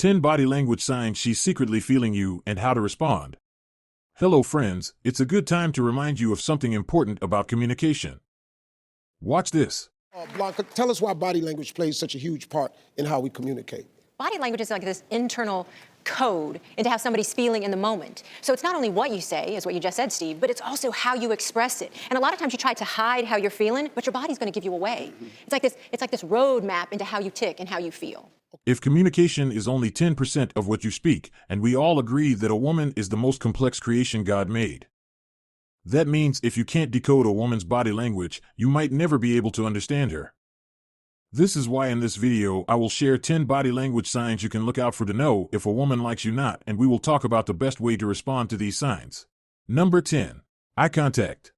10 body language signs she's secretly feeling you and how to respond. Hello friends, it's a good time to remind you of something important about communication. Watch this. Blanca, tell us why body language plays such a huge part in how we communicate. Body language is like this internal code into how somebody's feeling in the moment. So it's not only what you say, is what you just said, Steve, but it's also how you express it. And a lot of times you try to hide how you're feeling, but your body's going to give you away. It's like this roadmap into how you tick and how you feel. If communication is only 10% of what you speak, and we all agree that a woman is the most complex creation God made, that means if you can't decode a woman's body language, you might never be able to understand her. This is why in this video I will share 10 body language signs you can look out for to know if a woman likes you not, and we will talk about the best way to respond to these signs. Number 10. Eye contact.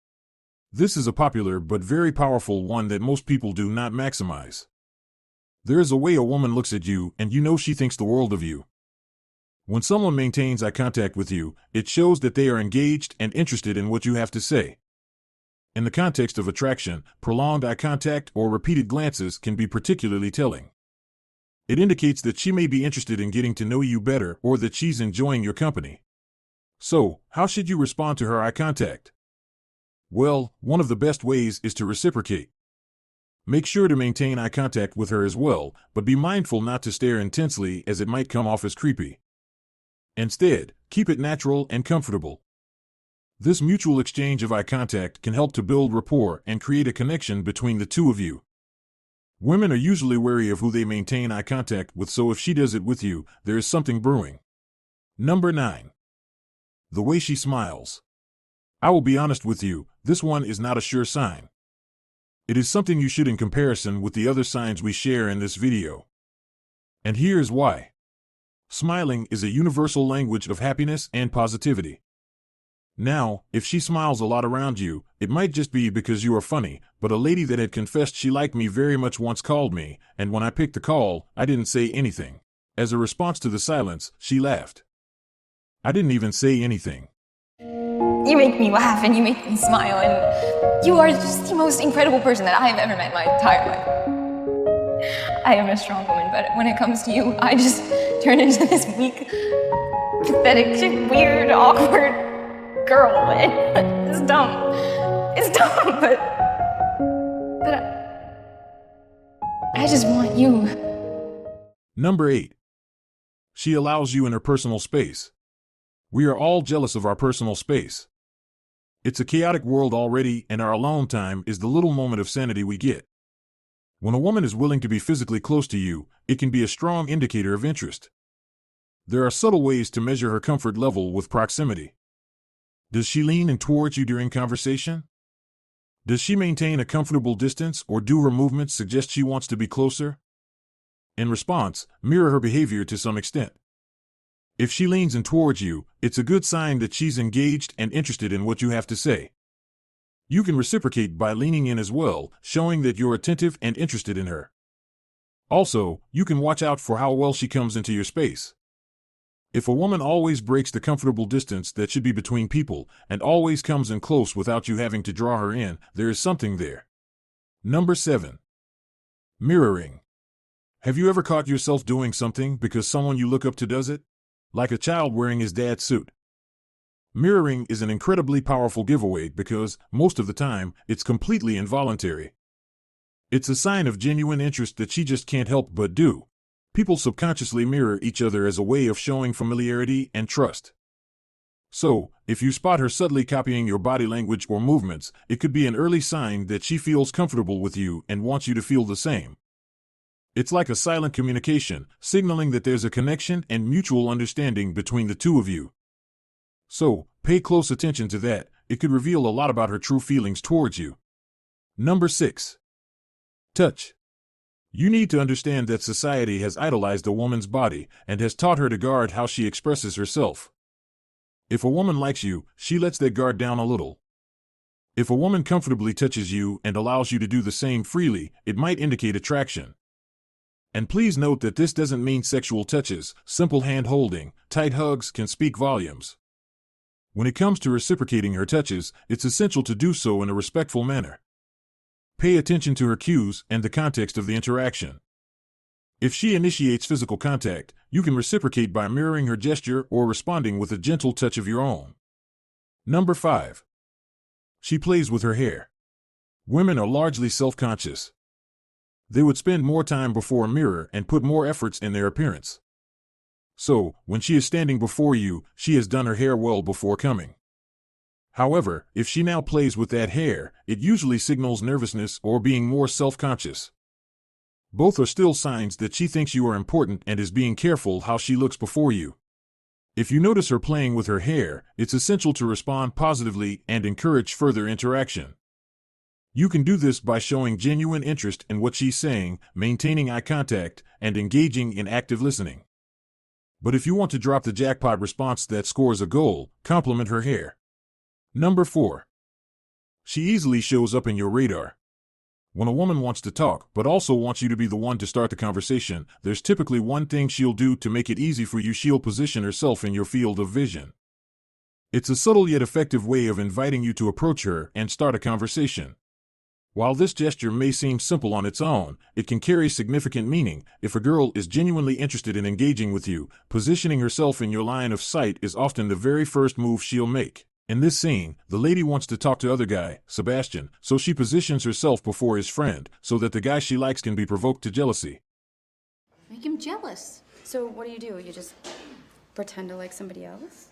This is a popular but very powerful one that most people do not maximize. There is a way a woman looks at you and you know she thinks the world of you. When someone maintains eye contact with you, it shows that they are engaged and interested in what you have to say. In the context of attraction, prolonged eye contact or repeated glances can be particularly telling. It indicates that she may be interested in getting to know you better or that she's enjoying your company. So, how should you respond to her eye contact? Well, one of the best ways is to reciprocate. Make sure to maintain eye contact with her as well, but be mindful not to stare intensely as it might come off as creepy. Instead, keep it natural and comfortable. This mutual exchange of eye contact can help to build rapport and create a connection between the two of you. Women are usually wary of who they maintain eye contact with, so if she does it with you, there is something brewing. Number 9. The way she smiles. I will be honest with you, this one is not a sure sign. It is something you should in comparison with the other signs we share in this video. And here is why. Smiling is a universal language of happiness and positivity. Now, if she smiles a lot around you, it might just be because you are funny, but a lady that had confessed she liked me very much once called me, and when I picked the call, I didn't say anything. As a response to the silence, she laughed. I didn't even say anything. You make me laugh and you make me smile, and you are just the most incredible person that I have ever met in my entire life. I am a strong woman, but when it comes to you, I just turn into this weak, pathetic, weird, awkward girl, and it's dumb. It's dumb, but I just want you. Number 8. She allows you in her personal space. We are all jealous of our personal space. It's a chaotic world already, and our alone time is the little moment of sanity we get. When a woman is willing to be physically close to you, it can be a strong indicator of interest. There are subtle ways to measure her comfort level with proximity. Does she lean in towards you during conversation? Does she maintain a comfortable distance, or do her movements suggest she wants to be closer? In response, mirror her behavior to some extent. If she leans in towards you, it's a good sign that she's engaged and interested in what you have to say. You can reciprocate by leaning in as well, showing that you're attentive and interested in her. Also, you can watch out for how well she comes into your space. If a woman always breaks the comfortable distance that should be between people and always comes in close without you having to draw her in, there is something there. Number 7. Mirroring. Have you ever caught yourself doing something because someone you look up to does it? Like a child wearing his dad's suit. Mirroring is an incredibly powerful giveaway because, most of the time, it's completely involuntary. It's a sign of genuine interest that she just can't help but do. People subconsciously mirror each other as a way of showing familiarity and trust. So, if you spot her subtly copying your body language or movements, it could be an early sign that she feels comfortable with you and wants you to feel the same. It's like a silent communication, signaling that there's a connection and mutual understanding between the two of you. So, pay close attention to that. It could reveal a lot about her true feelings towards you. Number 6. Touch. You need to understand that society has idolized a woman's body and has taught her to guard how she expresses herself. If a woman likes you, she lets that guard down a little. If a woman comfortably touches you and allows you to do the same freely, it might indicate attraction. And please note that this doesn't mean sexual touches. Simple hand-holding, tight hugs can speak volumes. When it comes to reciprocating her touches, it's essential to do so in a respectful manner. Pay attention to her cues and the context of the interaction. If she initiates physical contact, you can reciprocate by mirroring her gesture or responding with a gentle touch of your own. Number 5. She plays with her hair. Women are largely self-conscious. They would spend more time before a mirror and put more efforts in their appearance. So, when she is standing before you, she has done her hair well before coming. However, if she now plays with that hair, it usually signals nervousness or being more self-conscious. Both are still signs that she thinks you are important and is being careful how she looks before you. If you notice her playing with her hair, it's essential to respond positively and encourage further interaction. You can do this by showing genuine interest in what she's saying, maintaining eye contact, and engaging in active listening. But if you want to drop the jackpot response that scores a goal, compliment her hair. Number 4. She easily shows up in your radar. When a woman wants to talk, but also wants you to be the one to start the conversation, there's typically one thing she'll do to make it easy for you. She'll position herself in your field of vision. It's a subtle yet effective way of inviting you to approach her and start a conversation. While this gesture may seem simple on its own, it can carry significant meaning. If a girl is genuinely interested in engaging with you, positioning herself in your line of sight is often the very first move she'll make. In this scene, the lady wants to talk to other guy, Sebastian, so she positions herself before his friend, so that the guy she likes can be provoked to jealousy. Make him jealous. So what do? You just pretend to like somebody else?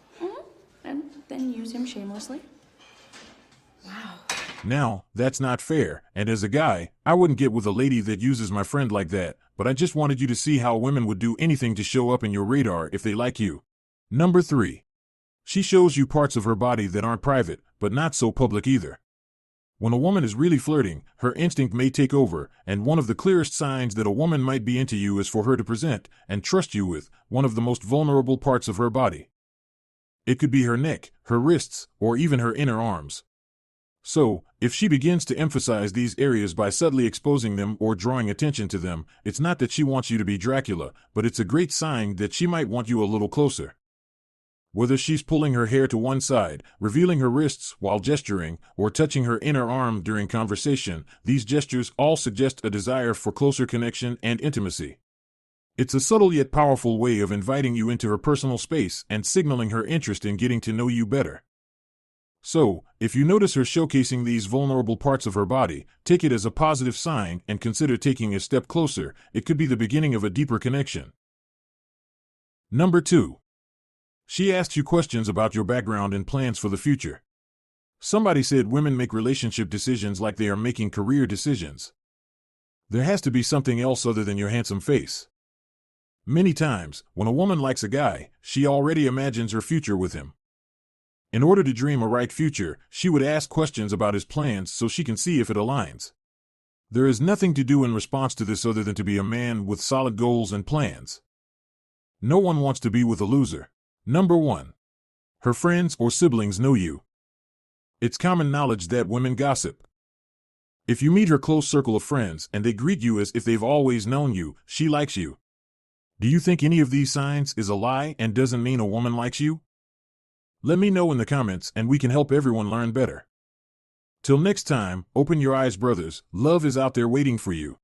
And then use him shamelessly? Wow. Now, that's not fair, and as a guy, I wouldn't get with a lady that uses my friend like that, but I just wanted you to see how women would do anything to show up in your radar if they like you. Number 3. She shows you parts of her body that aren't private, but not so public either. When a woman is really flirting, her instinct may take over, and one of the clearest signs that a woman might be into you is for her to present, and trust you with, one of the most vulnerable parts of her body. It could be her neck, her wrists, or even her inner arms. So, if she begins to emphasize these areas by subtly exposing them or drawing attention to them, it's not that she wants you to be Dracula, but it's a great sign that she might want you a little closer. Whether she's pulling her hair to one side, revealing her wrists while gesturing, or touching her inner arm during conversation, these gestures all suggest a desire for closer connection and intimacy. It's a subtle yet powerful way of inviting you into her personal space and signaling her interest in getting to know you better. So, if you notice her showcasing these vulnerable parts of her body, take it as a positive sign and consider taking a step closer. It could be the beginning of a deeper connection. Number 2. She asks you questions about your background and plans for the future. Somebody said women make relationship decisions like they are making career decisions. There has to be something else other than your handsome face. Many times, when a woman likes a guy, she already imagines her future with him. In order to dream a right future, she would ask questions about his plans so she can see if it aligns. There is nothing to do in response to this other than to be a man with solid goals and plans. No one wants to be with a loser. Number 1. Her friends or siblings know you. It's common knowledge that women gossip. If you meet her close circle of friends and they greet you as if they've always known you, she likes you. Do you think any of these signs is a lie and doesn't mean a woman likes you? Let me know in the comments and we can help everyone learn better. Till next time, open your eyes, brothers. Love is out there waiting for you.